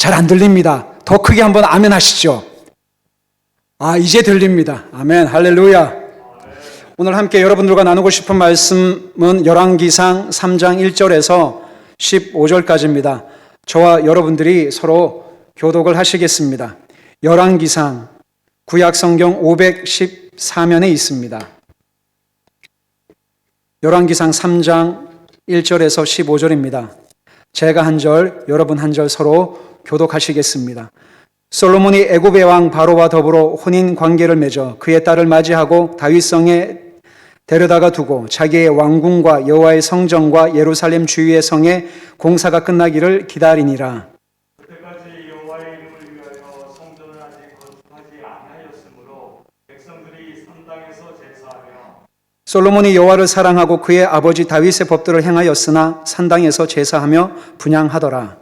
잘 안 들립니다. 더 크게 한번 아멘 하시죠. 이제 들립니다. 아멘, 할렐루야. 오늘 함께 여러분들과 나누고 싶은 말씀은 열왕기상 3장 1절에서 15절까지입니다. 저와 여러분들이 서로 교독을 하시겠습니다. 열왕기상 구약성경 514면에 있습니다. 열왕기상 3장 1절에서 15절입니다. 제가 한 절, 여러분 한 절 서로 교독하시겠습니다. 솔로몬이 애굽의 왕 바로와 더불어 혼인 관계를 맺어 그의 딸을 맞이하고 다윗성에 데려다가 두고 자기의 왕궁과 여호와의 성전과 예루살렘 주위의 성에 공사가 끝나기를 기다리니라. 그때까지 여호와의 이름을 위하여 성전을 아직 건축하지 아니하였으므로 백성들이 산당에서 제사하며 솔로몬이 여호와를 사랑하고 그의 아버지 다윗의 법도를 행하였으나 산당에서 제사하며 분향하더라.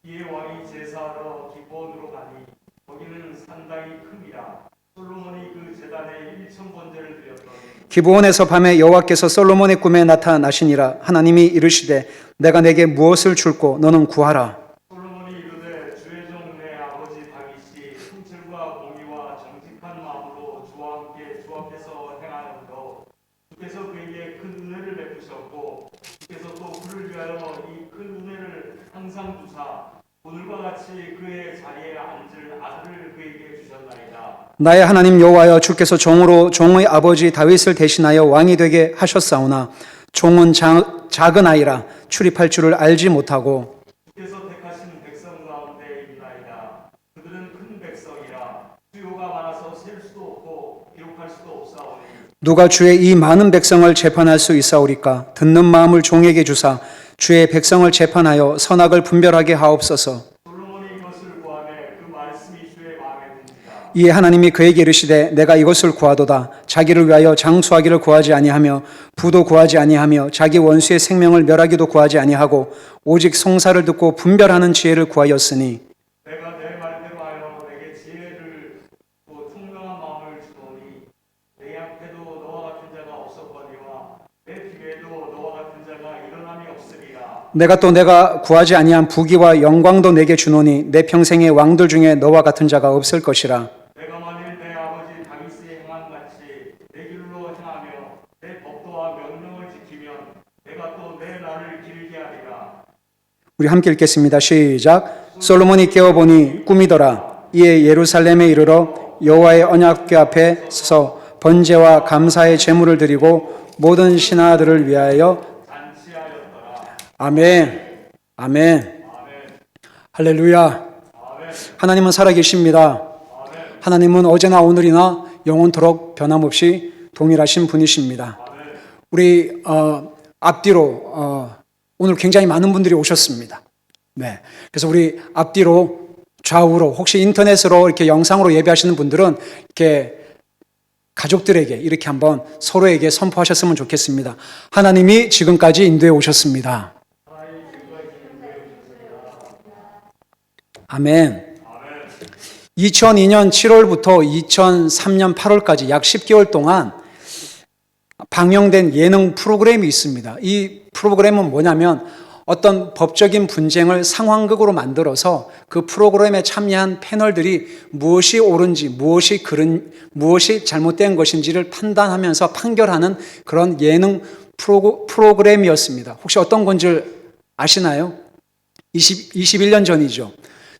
이에 왕이 제사하러 기브온으로 가니 거기는 산당이 큼이라. 솔로몬이 그 제단에 1,000번제를 드렸더니 기브온에서 밤에 여호와께서 솔로몬의 꿈에 나타나시니라. 하나님이 이르시되 내가 내게 무엇을 줄고 너는 구하라. 솔로몬이 이르되 주의 종 내 아버지 다윗이 성실과 공의와 정직한 마음으로 주와 함께 주 앞에서 행하였고 주께서 그에게 큰 은혜를 베푸셨고 주께서 또 그를 위하여 이 큰 은혜를 항상 두사 오늘과 같이 그의 자리에 앉을 아들을 그에게 주셨나이다. 나의 하나님 여호와여, 주께서 종으로 종의 아버지 다윗을 대신하여 왕이 되게 하셨사오나 종은 작은 아이라 출입할 줄을 알지 못하고 주께서 택하신 백성 가운데 있나이다. 그들은 큰 백성이라 수요가 많아서 셀 수도 없고 기록할 수도 없사오니 누가 주의 이 많은 백성을 재판할 수 있사오리까? 듣는 마음을 종에게 주사 주의 백성을 재판하여 선악을 분별하게 하옵소서. 솔로몬이 이것을 구하매 그 말씀이 주의 마음에 든지라. 이에 하나님이 그에게 이르시되 내가 이것을 구하도다. 자기를 위하여 장수하기를 구하지 아니하며 부도 구하지 아니하며 자기 원수의 생명을 멸하기도 구하지 아니하고 오직 송사를 듣고 분별하는 지혜를 구하였으니 내가 내 말대로 하여 내게 지혜를 또 총명한 마음을 주노니 내 앞에도 너와 같은 자가 없었거니와 내 뒤에도 너와 같은 자가 일어남이 없으리라. 내가 구하지 아니한 부귀와 영광도 내게 주노니 내 평생의 왕들 중에 너와 같은 자가 없을 것이라. 내가 만일 내 아버지 다윗의 행한 같이 내 길로 행하며 내 법도와 명령을 지키면 내가 또 내 날을 길게 하리라. 우리 함께 읽겠습니다. 시작. 솔로몬이 깨어보니 꿈이더라. 이에 예루살렘에 이르러 여호와의 언약궤 앞에 서서 번제와 감사의 제물을 드리고 모든 신하들을 위하여 잔치하였더라. 아멘. 아멘. 아멘. 할렐루야. 아멘. 하나님은 살아계십니다. 아멘. 하나님은 어제나 오늘이나 영원토록 변함없이 동일하신 분이십니다. 아멘. 우리 앞뒤로 오늘 굉장히 많은 분들이 오셨습니다. 네, 그래서 우리 앞뒤로 좌우로 혹시 인터넷으로 이렇게 영상으로 예배하시는 분들은 이렇게 가족들에게 이렇게 한번 서로에게 선포하셨으면 좋겠습니다. 하나님이 지금까지 인도해 오셨습니다. 아멘. 2002년 7월부터 2003년 8월까지 약 10개월 동안 방영된 예능 프로그램이 있습니다. 이 프로그램은 뭐냐면 어떤 법적인 분쟁을 상황극으로 만들어서 그 프로그램에 참여한 패널들이 무엇이 옳은지, 무엇이 잘못된 것인지를 판단하면서 판결하는 그런 예능 프로그램이었습니다. 혹시 어떤 건지 아시나요? 21년 전이죠.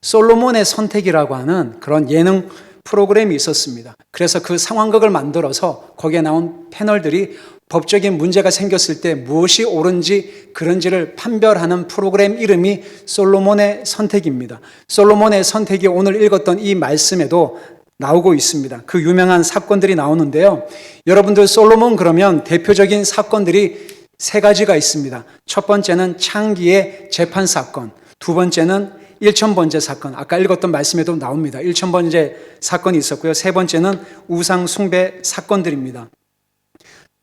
솔로몬의 선택이라고 하는 그런 예능 프로그램이 있었습니다. 그래서 그 상황극을 만들어서 거기에 나온 패널들이 법적인 문제가 생겼을 때 무엇이 옳은지 그런지를 판별하는 프로그램 이름이 솔로몬의 선택입니다. 솔로몬의 선택이 오늘 읽었던 이 말씀에도 나오고 있습니다. 그 유명한 사건들이 나오는데요. 여러분들 솔로몬 그러면 대표적인 사건들이 세 가지가 있습니다. 첫 번째는 창기의 재판 사건, 두 번째는 1,000번제 사건, 아까 읽었던 말씀에도 나옵니다. 1,000번제 사건이 있었고요. 세 번째는 우상 숭배 사건들입니다.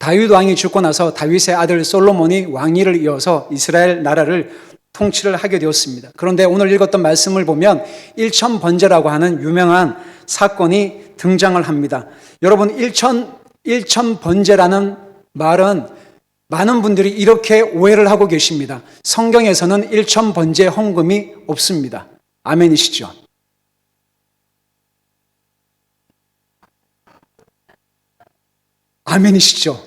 다윗 왕이 죽고 나서 다윗의 아들 솔로몬이 왕위를 이어서 이스라엘 나라를 통치를 하게 되었습니다. 그런데 오늘 읽었던 말씀을 보면 1,000번제라고 하는 유명한 사건이 등장을 합니다. 여러분 1,000번제라는 말은 많은 분들이 이렇게 오해를 하고 계십니다. 성경에서는 1,000번제 헌금이 없습니다. 아멘이시죠? 아멘이시죠?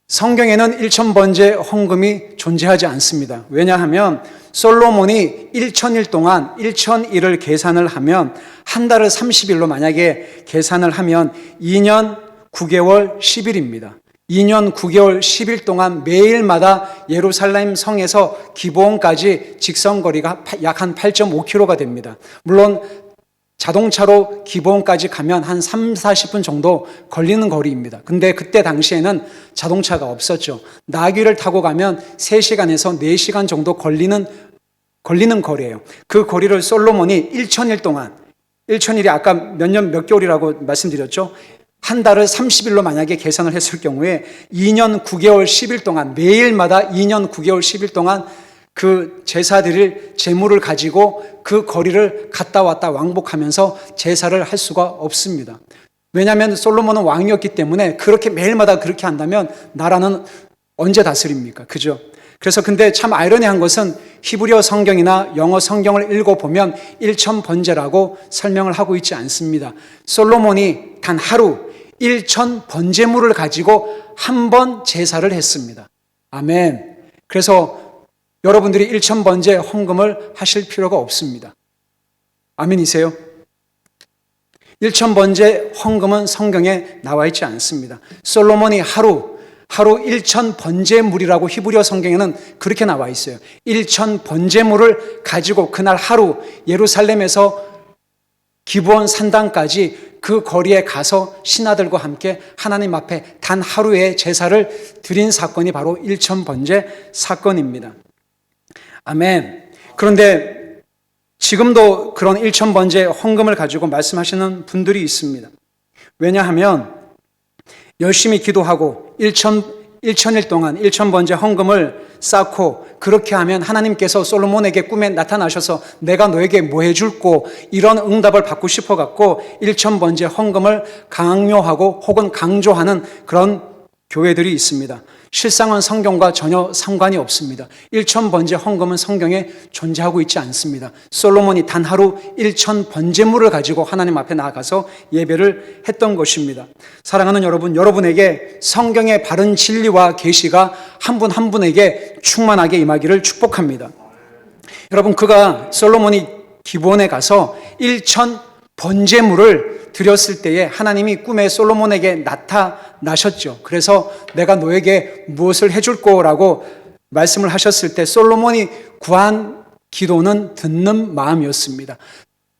성경에는 1000번째 헌금이 존재하지 않습니다. 왜냐하면 솔로몬이 1000일 동안 1000일을 계산을 하면 한 달을 30일로 만약에 계산을 하면 2년 9개월 10일입니다. 2년 9개월 10일 동안 매일마다 예루살렘 성에서 기브온까지 직선거리가 약 한 8.5km가 됩니다. 물론 자동차로 기브온까지 가면 한 3, 40분 정도 걸리는 거리입니다. 근데 그때 당시에는 자동차가 없었죠. 나귀를 타고 가면 3시간에서 4시간 정도 걸리는 거리예요. 그 거리를 솔로몬이 1000일 동안, 1000일이 아까 몇 개월이라고 말씀드렸죠? 한 달을 30일로 만약에 계산을 했을 경우에 2년 9개월 10일 동안 매일마다 2년 9개월 10일 동안 그 제사 드릴 제물을 가지고 그 거리를 갔다 왔다 왕복하면서 제사를 할 수가 없습니다. 왜냐하면 솔로몬은 왕이었기 때문에 그렇게 매일마다 그렇게 한다면 나라는 언제 다스립니까? 그죠? 그래서 근데 참 아이러니한 것은 히브리어 성경이나 영어 성경을 읽어보면 1000번제라고 설명을 하고 있지 않습니다. 솔로몬이 단 하루 1000번제물을 가지고 한 번 제사를 했습니다. 아멘. 그래서 여러분들이 1000번제 헌금을 하실 필요가 없습니다. 아멘이세요? 1000번제 헌금은 성경에 나와 있지 않습니다. 솔로몬이 하루 1000번제물이라고 히브리어 성경에는 그렇게 나와 있어요. 1000번제물을 가지고 그날 하루 예루살렘에서 기브온 산당까지 그 거리에 가서 신하들과 함께 하나님 앞에 단 하루의 제사를 드린 사건이 바로 1000번제 사건입니다. 아멘. 그런데 지금도 그런 1000번제 헌금을 가지고 말씀하시는 분들이 있습니다. 왜냐하면 열심히 기도하고 1000일 동안 1000번째 헌금을 쌓고 그렇게 하면 하나님께서 솔로몬에게 꿈에 나타나셔서 내가 너에게 뭐 해줄꼬 이런 응답을 받고 싶어갖고 1000번째 헌금을 강요하고 혹은 강조하는 그런 교회들이 있습니다. 실상은 성경과 전혀 상관이 없습니다. 1000번째 헌금은 성경에 존재하고 있지 않습니다. 솔로몬이 단 하루 1000번제물을 가지고 하나님 앞에 나아가서 예배를 했던 것입니다. 사랑하는 여러분, 여러분에게 성경의 바른 진리와 계시가 한 분 한 분에게 충만하게 임하기를 축복합니다. 여러분, 솔로몬이 기브온에 가서 1000번제물을 드렸을 때에 하나님이 꿈에 솔로몬에게 나타나셨죠. 그래서 내가 너에게 무엇을 해줄 거라고 말씀을 하셨을 때 솔로몬이 구한 기도는 듣는 마음이었습니다.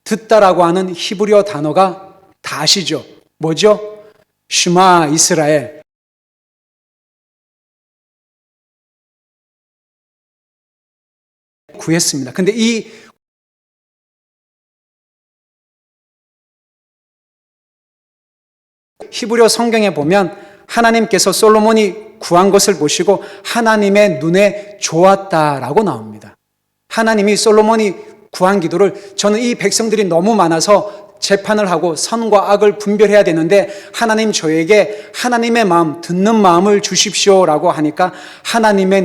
듣다라고 하는 히브리어 단어가 다 아시죠? 뭐죠? 슈마 이스라엘. 구했습니다. 근데 이 히브리어 성경에 보면 하나님께서 솔로몬이 구한 것을 보시고 하나님의 눈에 좋았다라고 나옵니다. 하나님이 솔로몬이 구한 기도를 저는 이 백성들이 너무 많아서 재판을 하고 선과 악을 분별해야 되는데 하나님 저에게 하나님의 마음, 듣는 마음을 주십시오라고 하니까 하나님의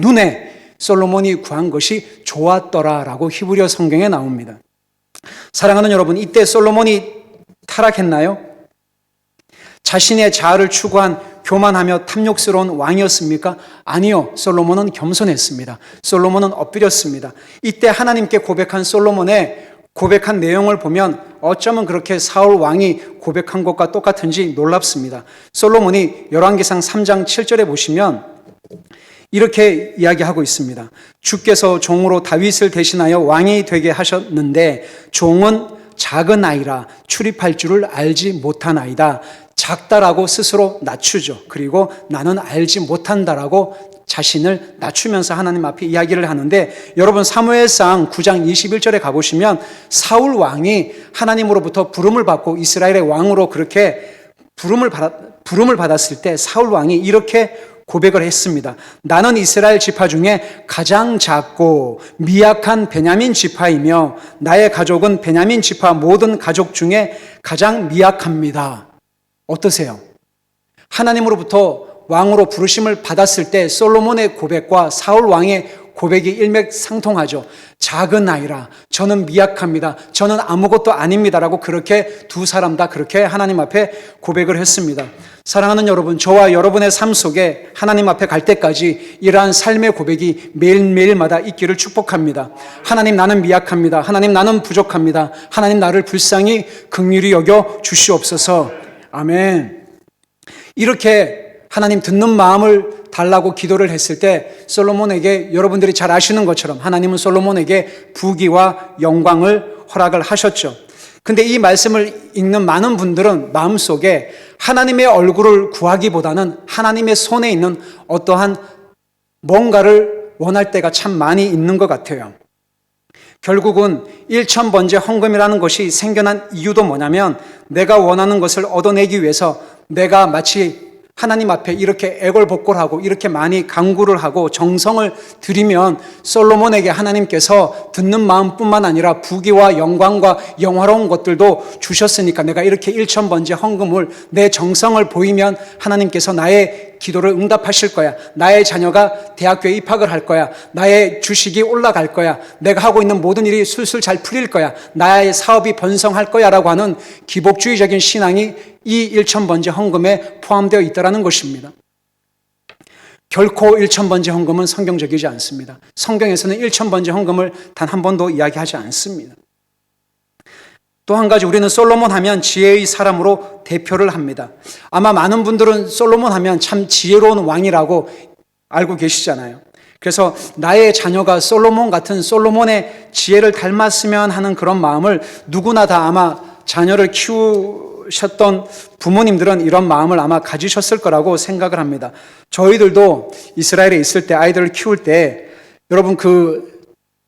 눈에 솔로몬이 구한 것이 좋았더라라고 히브리어 성경에 나옵니다. 사랑하는 여러분, 이때 솔로몬이 타락했나요? 자신의 자아를 추구한 교만하며 탐욕스러운 왕이었습니까? 아니요. 솔로몬은 겸손했습니다. 솔로몬은 엎드렸습니다. 이때 하나님께 고백한 솔로몬의 고백한 내용을 보면 어쩌면 그렇게 사울 왕이 고백한 것과 똑같은지 놀랍습니다. 솔로몬이 열왕기상 3장 7절에 보시면 이렇게 이야기하고 있습니다. 주께서 종으로 다윗을 대신하여 왕이 되게 하셨는데 종은 작은 아이라 출입할 줄을 알지 못하나이다. 작다라고 스스로 낮추죠. 그리고 나는 알지 못한다라고 자신을 낮추면서 하나님 앞에 이야기를 하는데 여러분 사무엘상 9장 21절에 가보시면 사울 왕이 하나님으로부터 부름을 받고 이스라엘의 왕으로 그렇게 부름을 받았을 때 사울 왕이 이렇게 고백을 했습니다. 나는 이스라엘 지파 중에 가장 작고 미약한 베냐민 지파이며 나의 가족은 베냐민 지파 모든 가족 중에 가장 미약합니다. 어떠세요? 하나님으로부터 왕으로 부르심을 받았을 때 솔로몬의 고백과 사울 왕의 고백이 일맥상통하죠. 작은 아이라 저는 미약합니다. 저는 아무것도 아닙니다라고 그렇게 두 사람 다 그렇게 하나님 앞에 고백을 했습니다. 사랑하는 여러분, 저와 여러분의 삶 속에 하나님 앞에 갈 때까지 이러한 삶의 고백이 매일매일마다 있기를 축복합니다. 하나님, 나는 미약합니다. 하나님, 나는 부족합니다. 하나님, 나를 불쌍히 긍휼히 여겨 주시옵소서. 아멘. 이렇게 하나님 듣는 마음을 달라고 기도를 했을 때 솔로몬에게, 여러분들이 잘 아시는 것처럼 하나님은 솔로몬에게 부귀와 영광을 허락을 하셨죠. 근데 이 말씀을 읽는 많은 분들은 마음속에 하나님의 얼굴을 구하기보다는 하나님의 손에 있는 어떠한 뭔가를 원할 때가 참 많이 있는 것 같아요. 결국은 1000번째 헌금이라는 것이 생겨난 이유도 뭐냐면, 내가 원하는 것을 얻어내기 위해서 내가 마치 하나님 앞에 이렇게 애걸복걸하고 이렇게 많이 간구를 하고 정성을 들이면 솔로몬에게 하나님께서 듣는 마음뿐만 아니라 부귀와 영광과 영화로운 것들도 주셨으니까 내가 이렇게 1000번째 헌금을, 내 정성을 보이면 하나님께서 나의 기도를 응답하실 거야. 나의 자녀가 대학교에 입학을 할 거야. 나의 주식이 올라갈 거야. 내가 하고 있는 모든 일이 술술 잘 풀릴 거야. 나의 사업이 번성할 거야 라고 하는 기복주의적인 신앙이 이 1000번째 헌금에 포함되어 있다는 것입니다. 결코 1000번째 헌금은 성경적이지 않습니다. 성경에서는 1000번째 헌금을 단 한 번도 이야기하지 않습니다. 또 한 가지, 우리는 솔로몬 하면 지혜의 사람으로 대표를 합니다. 아마 많은 분들은 솔로몬 하면 참 지혜로운 왕이라고 알고 계시잖아요. 그래서 나의 자녀가 솔로몬 같은 솔로몬의 지혜를 닮았으면 하는 그런 마음을 누구나 다 아마 자녀를 키우셨던 부모님들은 이런 마음을 아마 가지셨을 거라고 생각을 합니다. 저희들도 이스라엘에 있을 때 아이들을 키울 때 여러분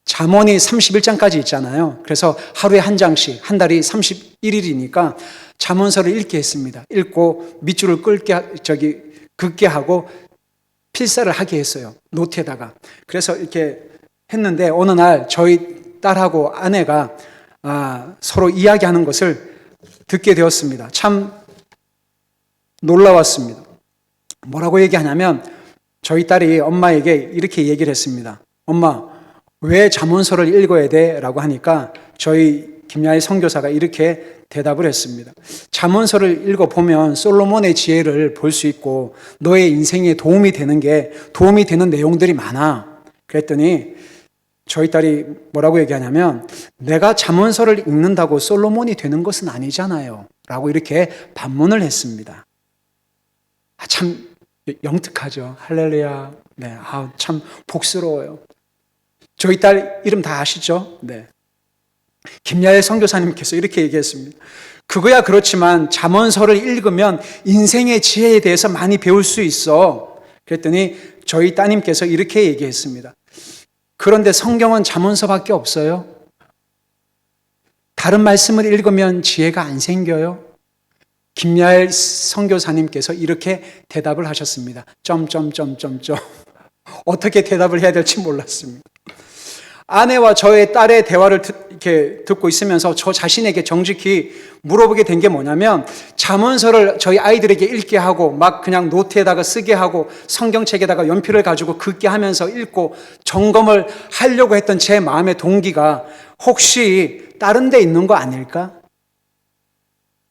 잠언이 31장까지 있잖아요. 그래서 하루에 한 장씩, 한 달이 31일이니까 잠언서를 읽게 했습니다. 읽고 밑줄을 긋게 하고 필사를 하게 했어요. 노트에다가. 그래서 이렇게 했는데 어느 날 저희 딸하고 아내가 서로 이야기하는 것을 듣게 되었습니다. 참 놀라웠습니다. 뭐라고 얘기하냐면 저희 딸이 엄마에게 이렇게 얘기를 했습니다. 엄마, 왜 잠언서를 읽어야 돼? 라고 하니까 저희 김야희 선교사가 이렇게 대답을 했습니다. 잠언서를 읽어보면 솔로몬의 지혜를 볼 수 있고 너의 인생에 도움이 되는 내용들이 많아. 그랬더니 저희 딸이 뭐라고 얘기하냐면, 내가 잠언서를 읽는다고 솔로몬이 되는 것은 아니잖아요 라고 이렇게 반문을 했습니다. 참 영특하죠. 할렐루야. 네, 참 복스러워요. 저희 딸 이름 다 아시죠? 네. 김야엘 선교사님께서 이렇게 얘기했습니다. 그거야 그렇지만 잠언서를 읽으면 인생의 지혜에 대해서 많이 배울 수 있어. 그랬더니 저희 따님께서 이렇게 얘기했습니다. 그런데 성경은 잠언서밖에 없어요. 다른 말씀을 읽으면 지혜가 안 생겨요. 김야엘 선교사님께서 이렇게 대답을 하셨습니다. 어떻게 대답을 해야 될지 몰랐습니다. 아내와 저의 딸의 대화를 이렇게 듣고 있으면서 저 자신에게 정직히 물어보게 된 게 뭐냐면, 잠언서를 저희 아이들에게 읽게 하고 막 그냥 노트에다가 쓰게 하고 성경책에다가 연필을 가지고 긋게 하면서 읽고 점검을 하려고 했던 제 마음의 동기가 혹시 다른 데 있는 거 아닐까?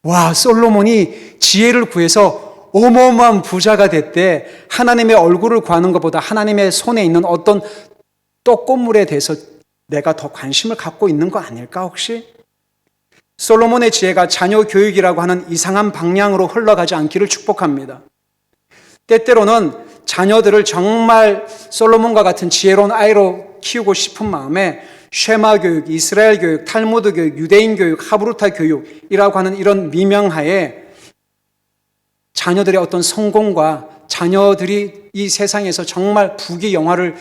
와, 솔로몬이 지혜를 구해서 어마어마한 부자가 됐대. 하나님의 얼굴을 구하는 것보다 하나님의 손에 있는 어떤 떡고물에 대해서 내가 더 관심을 갖고 있는 거 아닐까 혹시? 솔로몬의 지혜가 자녀 교육이라고 하는 이상한 방향으로 흘러가지 않기를 축복합니다. 때때로는 자녀들을 정말 솔로몬과 같은 지혜로운 아이로 키우고 싶은 마음에 쉐마 교육, 이스라엘 교육, 탈무드 교육, 유대인 교육, 하브루타 교육이라고 하는 이런 미명하에 자녀들의 어떤 성공과 자녀들이 이 세상에서 정말 부귀 영화를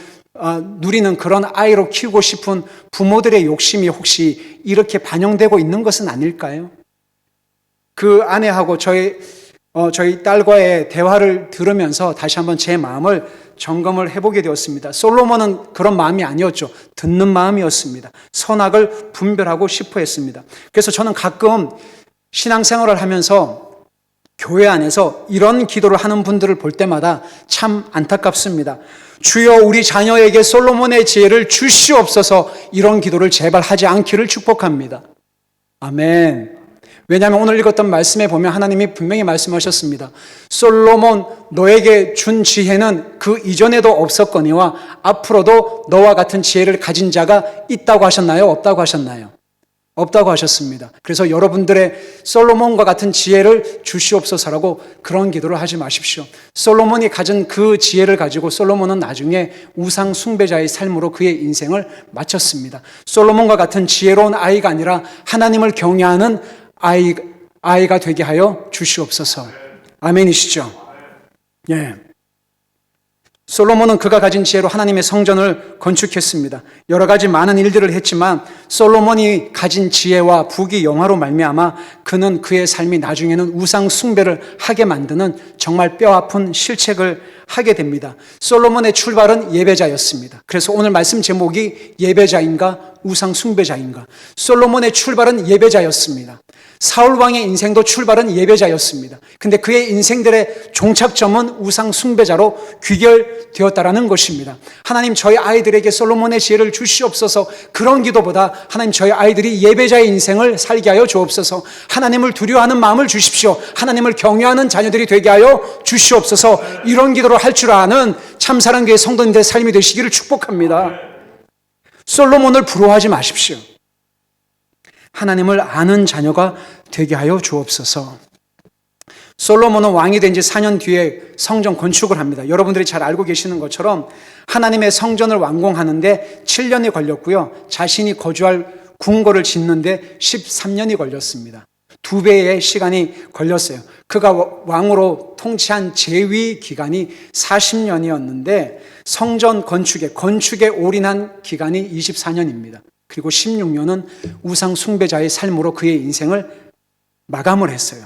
누리는 그런 아이로 키우고 싶은 부모들의 욕심이 혹시 이렇게 반영되고 있는 것은 아닐까요? 그 아내하고 저희 딸과의 대화를 들으면서 다시 한번 제 마음을 점검을 해보게 되었습니다. 솔로몬은 그런 마음이 아니었죠. 듣는 마음이었습니다. 선악을 분별하고 싶어 했습니다. 그래서 저는 가끔 신앙생활을 하면서 교회 안에서 이런 기도를 하는 분들을 볼 때마다 참 안타깝습니다. 주여 우리 자녀에게 솔로몬의 지혜를 주시옵소서, 이런 기도를 제발 하지 않기를 축복합니다. 아멘. 왜냐하면 오늘 읽었던 말씀에 보면 하나님이 분명히 말씀하셨습니다. 솔로몬 너에게 준 지혜는 그 이전에도 없었거니와 앞으로도 너와 같은 지혜를 가진 자가 있다고 하셨나요? 없다고 하셨나요? 없다고 하셨습니다. 그래서 여러분들의 솔로몬과 같은 지혜를 주시옵소서라고 그런 기도를 하지 마십시오. 솔로몬이 가진 그 지혜를 가지고 솔로몬은 나중에 우상 숭배자의 삶으로 그의 인생을 마쳤습니다. 솔로몬과 같은 지혜로운 아이가 아니라 하나님을 경외하는 아이가 되게 하여 주시옵소서. 아멘이시죠? 예. 솔로몬은 그가 가진 지혜로 하나님의 성전을 건축했습니다. 여러 가지 많은 일들을 했지만 솔로몬이 가진 지혜와 부귀 영화로 말미암아 그는 그의 삶이 나중에는 우상 숭배를 하게 만드는 정말 뼈아픈 실책을 하게 됩니다. 솔로몬의 출발은 예배자였습니다. 그래서 오늘 말씀 제목이 예배자인가 우상 숭배자인가. 솔로몬의 출발은 예배자였습니다. 사울 왕의 인생도 출발은 예배자였습니다. 근데 그의 인생들의 종착점은 우상 숭배자로 귀결되었다라는 것입니다. 하나님 저희 아이들에게 솔로몬의 지혜를 주시옵소서. 그런 기도보다 하나님 저희 아이들이 예배자의 인생을 살게 하여 주옵소서. 하나님을 두려워하는 마음을 주십시오. 하나님을 경외하는 자녀들이 되게 하여 주시옵소서. 이런 기도를 할 줄 아는 참사랑교회 성도님들의 삶이 되시기를 축복합니다. 솔로몬을 부러워하지 마십시오. 하나님을 아는 자녀가 되게 하여 주옵소서. 솔로몬은 왕이 된 지 4년 뒤에 성전 건축을 합니다. 여러분들이 잘 알고 계시는 것처럼 하나님의 성전을 완공하는데 7년이 걸렸고요. 자신이 거주할 궁궐을 짓는데 13년이 걸렸습니다. 2배의 시간이 걸렸어요. 그가 왕으로 통치한 재위 기간이 40년이었는데 성전 건축에 올인한 기간이 24년입니다. 그리고 16년은 우상 숭배자의 삶으로 그의 인생을 마감을 했어요.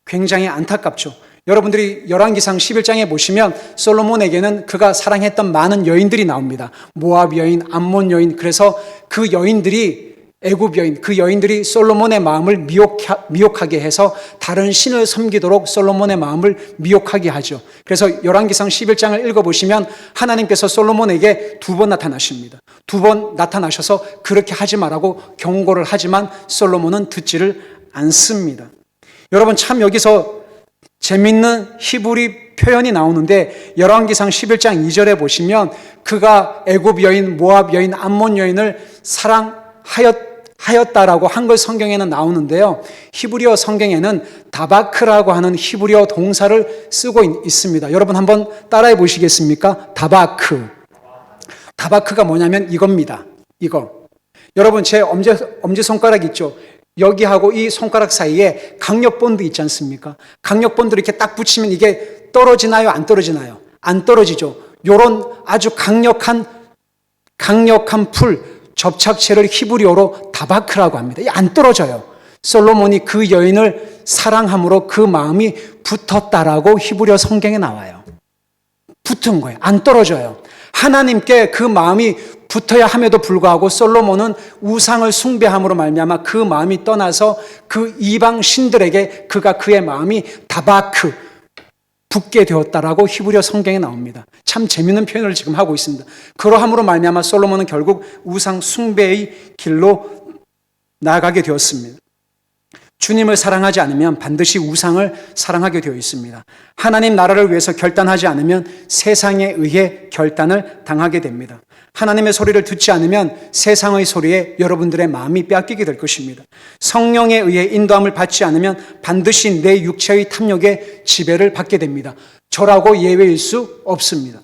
굉장히 안타깝죠. 여러분들이 열왕기상 11장에 보시면 솔로몬에게는 그가 사랑했던 많은 여인들이 나옵니다. 모압 여인, 암몬 여인. 그래서 그 여인들이 애굽 여인, 그 여인들이 솔로몬의 마음을 미혹하게 해서 다른 신을 섬기도록 솔로몬의 마음을 미혹하게 하죠. 그래서 열왕기상 11장을 읽어보시면 하나님께서 솔로몬에게 2번 나타나십니다. 2번 나타나셔서 그렇게 하지 말라고 경고를 하지만 솔로몬은 듣지를 않습니다. 여러분 참 여기서 재밌는 히브리 표현이 나오는데 열왕기상 11장 2절에 보시면 그가 애굽 여인, 모압 여인, 암몬 여인을 사랑하였다라고 한글 성경에는 나오는데요. 히브리어 성경에는 다바크라고 하는 히브리어 동사를 쓰고 있습니다. 여러분 한번 따라해 보시겠습니까? 다바크. 다바크가 뭐냐면 이겁니다. 이거. 여러분 제 엄지손가락 있죠? 여기하고 이 손가락 사이에 강력본드 있지 않습니까? 강력본드를 이렇게 딱 붙이면 이게 떨어지나요? 안 떨어지나요? 안 떨어지죠. 요런 아주 강력한 풀, 접착체를 히브리어로 다바크라고 합니다. 안 떨어져요. 솔로몬이 그 여인을 사랑함으로 그 마음이 붙었다라고 히브리어 성경에 나와요. 붙은 거예요. 안 떨어져요. 하나님께 그 마음이 붙어야 함에도 불구하고 솔로몬은 우상을 숭배함으로 말미암아 그 마음이 떠나서 그 이방 신들에게 그의 마음이 다바크 붙게 되었다라고 히브리어 성경에 나옵니다. 참 재미있는 표현을 지금 하고 있습니다. 그러함으로 말미암아 솔로몬은 결국 우상 숭배의 길로 나아가게 되었습니다. 주님을 사랑하지 않으면 반드시 우상을 사랑하게 되어 있습니다. 하나님 나라를 위해서 결단하지 않으면 세상에 의해 결단을 당하게 됩니다. 하나님의 소리를 듣지 않으면 세상의 소리에 여러분들의 마음이 빼앗기게 될 것입니다. 성령에 의해 인도함을 받지 않으면 반드시 내 육체의 탐욕의 지배를 받게 됩니다. 저라고 예외일 수 없습니다.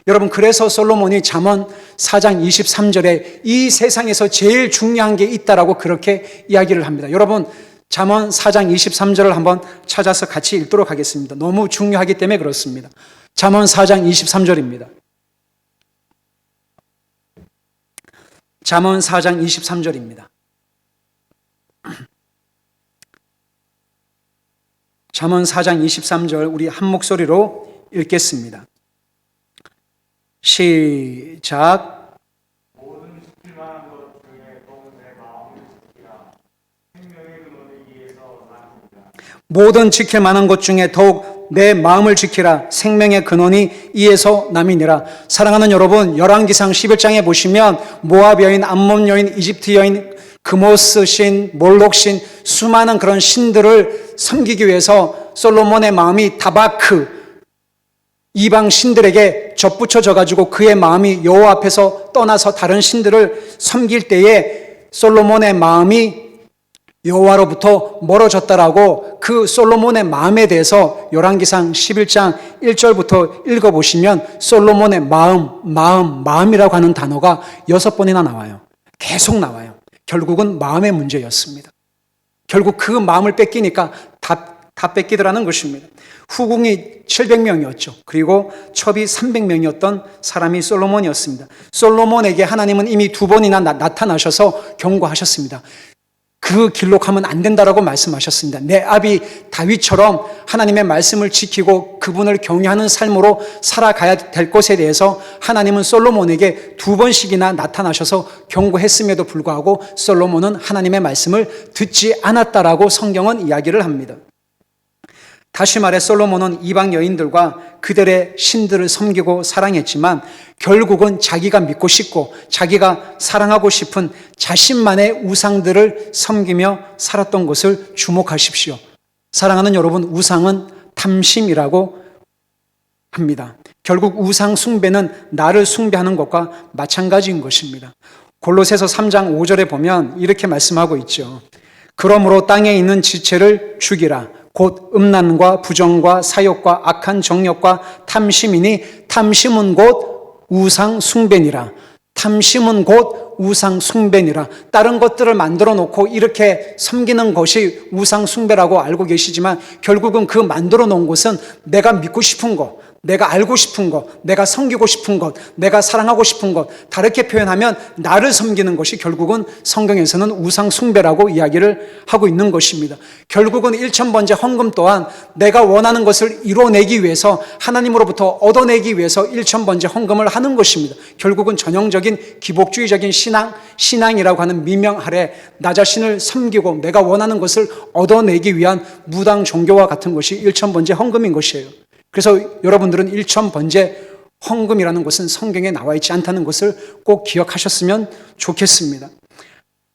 여러분 그래서 솔로몬이 잠언 4장 23절에 이 세상에서 제일 중요한 게 있다라고 그렇게 이야기를 합니다. 여러분 잠언 4장 23절을 한번 찾아서 같이 읽도록 하겠습니다. 너무 중요하기 때문에 그렇습니다. 잠언 4장 23절입니다. 잠언 4장 23절입니다. 잠언 4장 23절 우리 한 목소리로 읽겠습니다. 시작. 모든 지킬 만한 것 중에 또 내 마음을 지키라. 생명의 근원을 위해서 나누리라. 모든 지킬 만한 것 중에 더욱 내 마음을 지키라. 생명의 근원이 이에서 남이니라. 사랑하는 여러분, 열왕기상 11장에 보시면 모압 여인, 암몬 여인, 이집트 여인, 그모스 신, 몰록 신, 수많은 그런 신들을 섬기기 위해서 솔로몬의 마음이 다바크, 이방 신들에게 접붙여져 가지고 그의 마음이 여호와 앞에서 떠나서 다른 신들을 섬길 때에 솔로몬의 마음이 여호와로부터 멀어졌다라고 그 솔로몬의 마음에 대해서 열왕기상 11장 1절부터 읽어보시면 솔로몬의 마음이라고 하는 단어가 6번이나 나와요. 계속 나와요. 결국은 마음의 문제였습니다. 결국 그 마음을 뺏기니까 다 뺏기더라는 것입니다. 후궁이 700명이었죠. 그리고 첩이 300명이었던 사람이 솔로몬이었습니다. 솔로몬에게 하나님은 이미 2번이나 나타나셔서 경고하셨습니다. 그 길로 가면 안 된다라고 말씀하셨습니다. 내 아비 다윗처럼 하나님의 말씀을 지키고 그분을 경외하는 삶으로 살아가야 될 것에 대해서 하나님은 솔로몬에게 2번씩이나 나타나셔서 경고했음에도 불구하고 솔로몬은 하나님의 말씀을 듣지 않았다라고 성경은 이야기를 합니다. 다시 말해 솔로몬은 이방 여인들과 그들의 신들을 섬기고 사랑했지만 결국은 자기가 믿고 싶고 자기가 사랑하고 싶은 자신만의 우상들을 섬기며 살았던 것을 주목하십시오. 사랑하는 여러분, 우상은 탐심이라고 합니다. 결국 우상 숭배는 나를 숭배하는 것과 마찬가지인 것입니다. 골로새서 3장 5절에 보면 이렇게 말씀하고 있죠. 그러므로 땅에 있는 지체를 죽이라. 곧 음란과 부정과 사욕과 악한 정욕과 탐심이니 탐심은 곧 우상 숭배니라. 탐심은 곧 우상 숭배니라. 다른 것들을 만들어 놓고 이렇게 섬기는 것이 우상 숭배라고 알고 계시지만 결국은 그 만들어 놓은 것은 내가 믿고 싶은 것, 내가 알고 싶은 것, 내가 섬기고 싶은 것, 내가 사랑하고 싶은 것, 다르게 표현하면 나를 섬기는 것이 결국은 성경에서는 우상 숭배라고 이야기를 하고 있는 것입니다. 결국은 1000번째 헌금 또한 내가 원하는 것을 이뤄내기 위해서 하나님으로부터 얻어내기 위해서 1000번째 헌금을 하는 것입니다. 결국은 전형적인 기복주의적인 신앙이라고 하는 미명 아래 나 자신을 섬기고 내가 원하는 것을 얻어내기 위한 무당 종교와 같은 것이 1000번째 헌금인 것이에요. 그래서 여러분들은 1000번째 헌금이라는 것은 성경에 나와 있지 않다는 것을 꼭 기억하셨으면 좋겠습니다.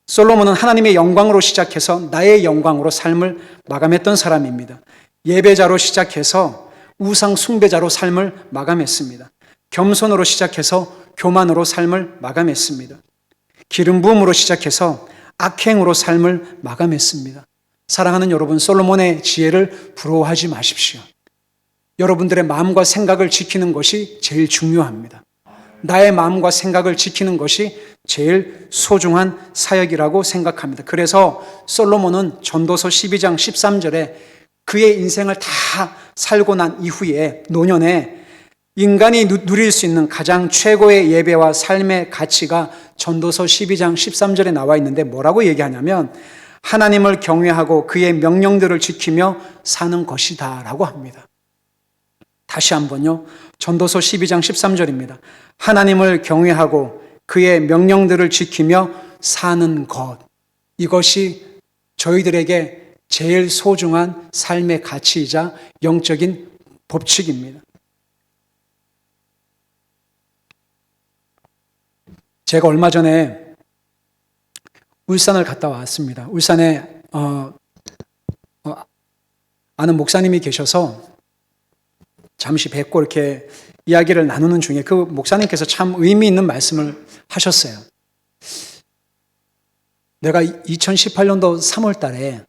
솔로몬은 하나님의 영광으로 시작해서 나의 영광으로 삶을 마감했던 사람입니다. 예배자로 시작해서 우상 숭배자로 삶을 마감했습니다. 겸손으로 시작해서 교만으로 삶을 마감했습니다. 기름 부음으로 시작해서 악행으로 삶을 마감했습니다. 사랑하는 여러분, 솔로몬의 지혜를 부러워하지 마십시오. 여러분들의 마음과 생각을 지키는 것이 제일 중요합니다. 나의 마음과 생각을 지키는 것이 제일 소중한 사역이라고 생각합니다. 그래서 솔로몬은 전도서 12장 13절에 그의 인생을 다 살고 난 이후에 노년에 인간이 누릴 수 있는 가장 최고의 예배와 삶의 가치가 전도서 12장 13절에 나와 있는데 뭐라고 얘기하냐면 하나님을 경외하고 그의 명령들을 지키며 사는 것이다 라고 합니다. 다시 한번요. 전도서 12장 13절입니다. 하나님을 경외하고 그의 명령들을 지키며 사는 것. 이것이 저희들에게 제일 소중한 삶의 가치이자 영적인 법칙입니다. 제가 얼마 전에 울산을 갔다 왔습니다. 울산에 아는 목사님이 계셔서 잠시 뵙고 이렇게 이야기를 나누는 중에 그 목사님께서 참 의미 있는 말씀을 하셨어요. 내가 2018년도 3월 달에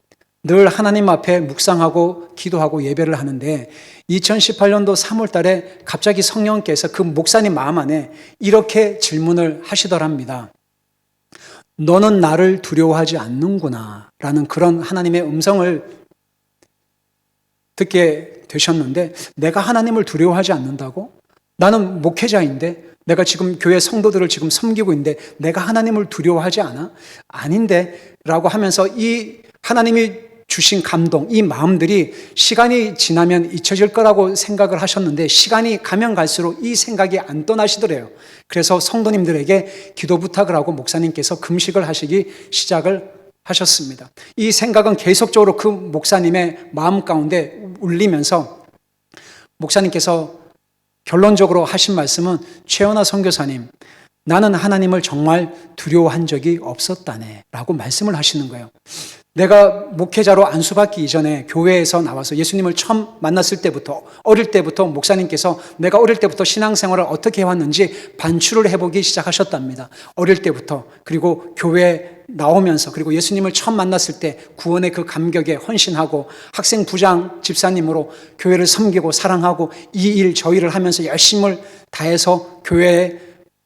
늘 하나님 앞에 묵상하고 기도하고 예배를 하는데 2018년도 3월 달에 갑자기 성령께서 그 목사님 마음 안에 이렇게 질문을 하시더랍니다. 너는 나를 두려워하지 않는구나 라는 그런 하나님의 음성을 듣게 되셨는데 내가 하나님을 두려워하지 않는다고? 나는 목회자인데 내가 지금 교회 성도들을 지금 섬기고 있는데 내가 하나님을 두려워하지 않아? 아닌데 라고 하면서 이 하나님이 주신 감동, 이 마음들이 시간이 지나면 잊혀질 거라고 생각을 하셨는데 시간이 가면 갈수록 이 생각이 안 떠나시더래요. 그래서 성도님들에게 기도 부탁을 하고 목사님께서 금식을 하시기 시작을 하셨습니다. 이 생각은 계속적으로 그 목사님의 마음 가운데 울리면서 목사님께서 결론적으로 하신 말씀은, 최연아 선교사님, 나는 하나님을 정말 두려워한 적이 없었다네 라고 말씀을 하시는 거예요. 내가 목회자로 안수받기 이전에 교회에서 나와서 예수님을 처음 만났을 때부터, 어릴 때부터 목사님께서 내가 어릴 때부터 신앙생활을 어떻게 해왔는지 반추를 해보기 시작하셨답니다. 어릴 때부터. 그리고 교회에 나오면서, 그리고 예수님을 처음 만났을 때 구원의 그 감격에 헌신하고 학생 부장 집사님으로 교회를 섬기고 사랑하고 이 일 저 일을 하면서 열심을 다해서 교회에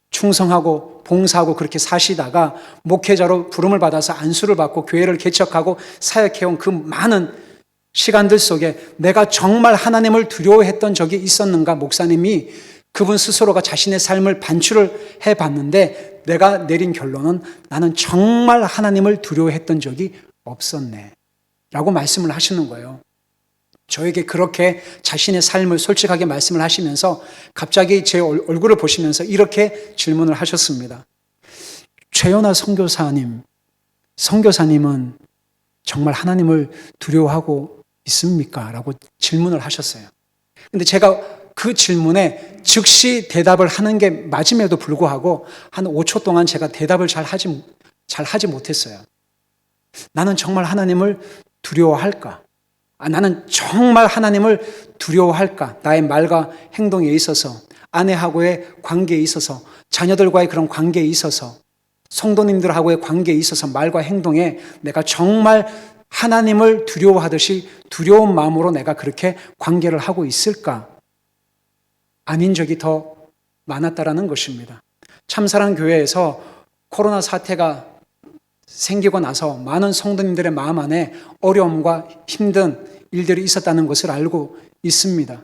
충성하고 봉사하고 그렇게 사시다가 목회자로 부름을 받아서 안수를 받고 교회를 개척하고 사역해온 그 많은 시간들 속에 내가 정말 하나님을 두려워했던 적이 있었는가, 목사님이 그분 스스로가 자신의 삶을 반추를 해봤는데 내가 내린 결론은 나는 정말 하나님을 두려워했던 적이 없었네 라고 말씀을 하시는 거예요. 저에게 그렇게 자신의 삶을 솔직하게 말씀을 하시면서 갑자기 제 얼굴을 보시면서 이렇게 질문을 하셨습니다. 최연아 선교사님은 정말 하나님을 두려워하고 있습니까? 라고 질문을 하셨어요. 근데 제가 그 질문에 즉시 대답을 하는 게 맞음에도 불구하고 한 5초 동안 제가 대답을 잘 하지 못했어요. 나는 정말 하나님을 두려워할까? 나는 정말 하나님을 두려워할까? 나의 말과 행동에 있어서, 아내하고의 관계에 있어서, 자녀들과의 그런 관계에 있어서, 성도님들하고의 관계에 있어서 말과 행동에 내가 정말 하나님을 두려워하듯이 두려운 마음으로 내가 그렇게 관계를 하고 있을까? 아닌 적이 더 많았다라는 것입니다. 참사랑 교회에서 코로나 사태가 생기고 나서 많은 성도님들의 마음 안에 어려움과 힘든 일들이 있었다는 것을 알고 있습니다.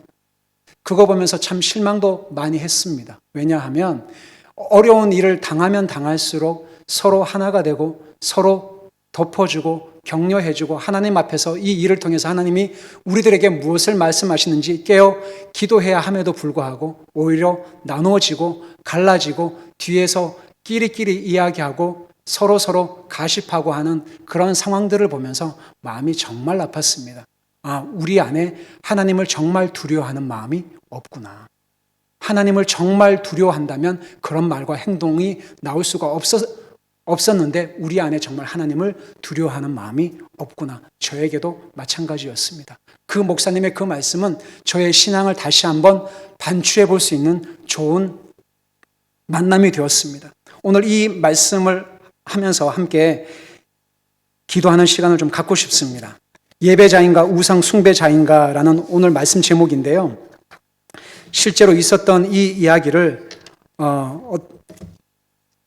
그거 보면서 참 실망도 많이 했습니다. 왜냐하면 어려운 일을 당하면 당할수록 서로 하나가 되고 서로 덮어주고 격려해주고 하나님 앞에서 이 일을 통해서 하나님이 우리들에게 무엇을 말씀하시는지 깨어 기도해야 함에도 불구하고 오히려 나누어지고 갈라지고 뒤에서 끼리끼리 이야기하고 서로 가십하고 하는 그런 상황들을 보면서 마음이 정말 아팠습니다. 우리 안에 하나님을 정말 두려워하는 마음이 없구나. 하나님을 정말 두려워한다면 그런 말과 행동이 나올 수가 없었는데 우리 안에 정말 하나님을 두려워하는 마음이 없구나. 저에게도 마찬가지였습니다. 그 목사님의 그 말씀은 저의 신앙을 다시 한번 반추해 볼 수 있는 좋은 만남이 되었습니다. 오늘 이 말씀을 하면서 함께 기도하는 시간을 좀 갖고 싶습니다. 예배자인가 우상 숭배자인가라는 오늘 말씀 제목인데요. 실제로 있었던 이 이야기를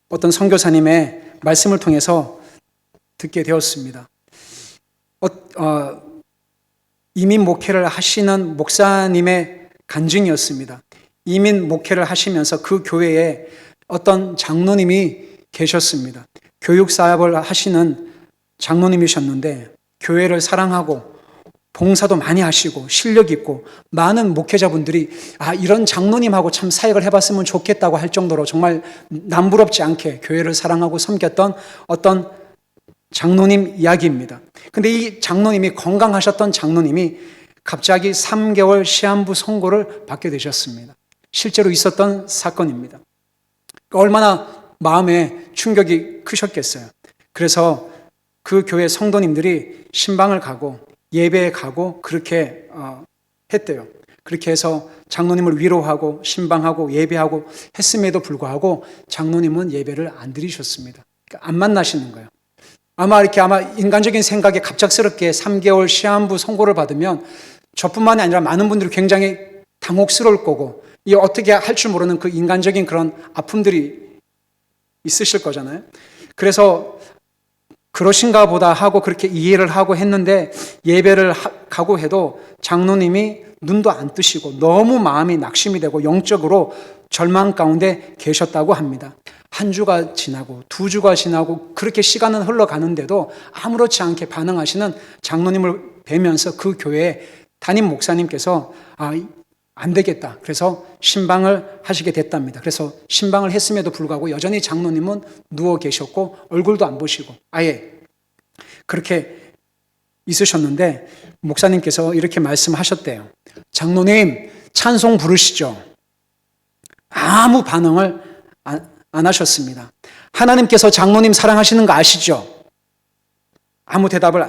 어떤 선교사님의 말씀을 통해서 듣게 되었습니다. 이민 목회를 하시는 목사님의 간증이었습니다. 이민 목회를 하시면서 그 교회에 어떤 장로님이 계셨습니다. 교육 사업을 하시는 장로님이셨는데 교회를 사랑하고 봉사도 많이 하시고 실력 있고 많은 목회자분들이 이런 장로님하고 참 사역을 해봤으면 좋겠다고 할 정도로 정말 남부럽지 않게 교회를 사랑하고 섬겼던 어떤 장로님 이야기입니다. 근데 이 장로님이, 건강하셨던 장로님이 갑자기 3개월 시한부 선고를 받게 되셨습니다. 실제로 있었던 사건입니다. 얼마나 마음에 충격이 크셨겠어요. 그래서 그 교회 성도님들이 신방을 가고 예배에 가고 그렇게 했대요. 그렇게 해서 장로님을 위로하고 신방하고 예배하고 했음에도 불구하고 장로님은 예배를 안 드리셨습니다. 그러니까 안 만나시는 거예요. 아마 인간적인 생각에 갑작스럽게 3개월 시한부 선고를 받으면 저뿐만이 아니라 많은 분들이 굉장히 당혹스러울 거고, 이 어떻게 할 줄 모르는 그 인간적인 그런 아픔들이 있으실 거잖아요. 그래서 그러신가 보다 하고 그렇게 이해를 하고 했는데 예배를 가고 해도 장로님이 눈도 안 뜨시고 너무 마음이 낙심이 되고 영적으로 절망 가운데 계셨다고 합니다. 한 주가 지나고 두 주가 지나고 그렇게 시간은 흘러가는데도 아무렇지 않게 반응하시는 장로님을 뵈면서 그 교회에 담임 목사님께서 안 되겠다. 그래서 신방을 하시게 됐답니다. 그래서 신방을 했음에도 불구하고 여전히 장로님은 누워 계셨고 얼굴도 안 보시고 아예 그렇게 있으셨는데 목사님께서 이렇게 말씀하셨대요. 장로님, 찬송 부르시죠? 아무 반응을 안 하셨습니다. 하나님께서 장로님 사랑하시는 거 아시죠? 아무 대답을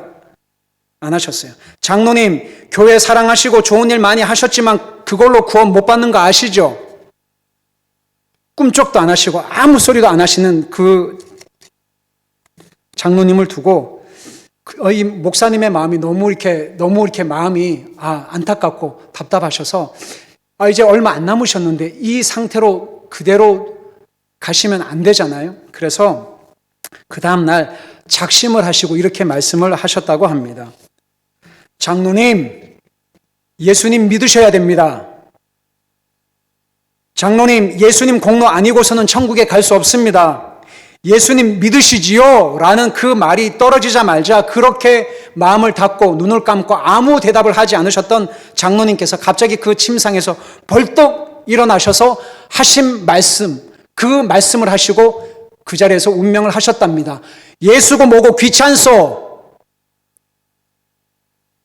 안 하셨어요. 장로님, 교회 사랑하시고 좋은 일 많이 하셨지만 그걸로 구원 못 받는 거 아시죠? 꿈쩍도 안 하시고 아무 소리도 안 하시는 그 장로님을 두고 이 목사님의 마음이 너무 이렇게 마음이 안타깝고 답답하셔서 이제 얼마 안 남으셨는데 이 상태로 그대로 가시면 안 되잖아요. 그래서 그 다음날 작심을 하시고 이렇게 말씀을 하셨다고 합니다. 장로님, 예수님 믿으셔야 됩니다. 장로님, 예수님 공로 아니고서는 천국에 갈 수 없습니다. 예수님 믿으시지요? 라는 그 말이 떨어지자마자 그렇게 마음을 닫고 눈을 감고 아무 대답을 하지 않으셨던 장로님께서 갑자기 그 침상에서 벌떡 일어나셔서 하신 말씀, 그 말씀을 하시고 그 자리에서 운명을 하셨답니다. 예수고 뭐고 귀찮소.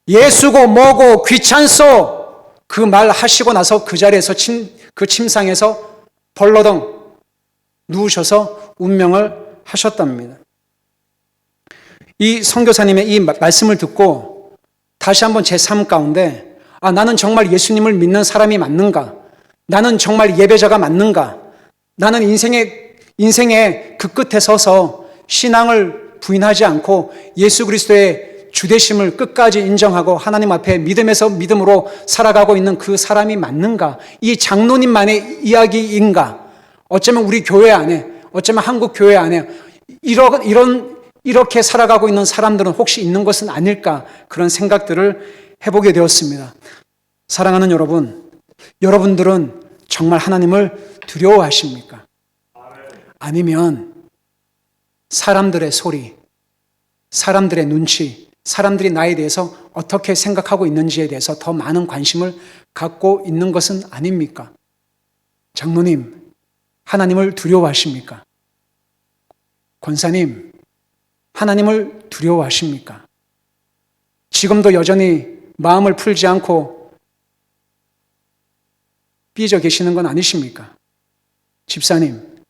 예수고 뭐고 귀찮소. 그 말 하시고 나서 그 자리에서 그 침상에서 벌러덩 누우셔서 운명을 하셨답니다. 이 선교사님의 이 말씀을 듣고 다시 한번 제 삶 가운데 나는 정말 예수님을 믿는 사람이 맞는가? 나는 정말 예배자가 맞는가? 나는 인생의 그 끝에 서서 신앙을 부인하지 않고 예수 그리스도의 주되심을 끝까지 인정하고 하나님 앞에 믿음에서 믿음으로 살아가고 있는 그 사람이 맞는가? 이 장로님만의 이야기인가? 어쩌면 우리 교회 안에, 어쩌면 한국 교회 안에 이렇게 살아가고 있는 사람들은 혹시 있는 것은 아닐까? 그런 생각들을 해보게 되었습니다. 사랑하는 여러분, 여러분들은 정말 하나님을 두려워하십니까? 아니면 사람들의 소리, 사람들의 눈치, 사람들이 나에 대해서 어떻게 생각하고 있는지에 대해서 더 많은 관심을 갖고 있는 것은 아닙니까? 장로님, 하나님을 두려워하십니까? 권사님, 하나님을 두려워하십니까? 지금도 여전히 마음을 풀지 않고 삐져 계시는 건 아니십니까? 집사님,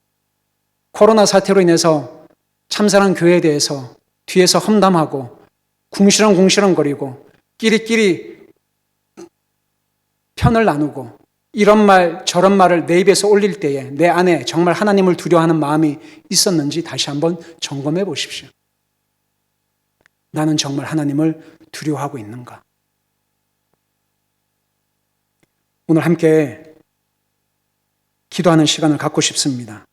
코로나 사태로 인해서 참사랑 교회에 대해서 뒤에서 험담하고 궁시렁궁시렁거리고 끼리끼리 편을 나누고 이런 말 저런 말을 내 입에서 올릴 때에 내 안에 정말 하나님을 두려워하는 마음이 있었는지 다시 한번 점검해 보십시오. 나는 정말 하나님을 두려워하고 있는가? 오늘 함께 기도하는 시간을 갖고 싶습니다.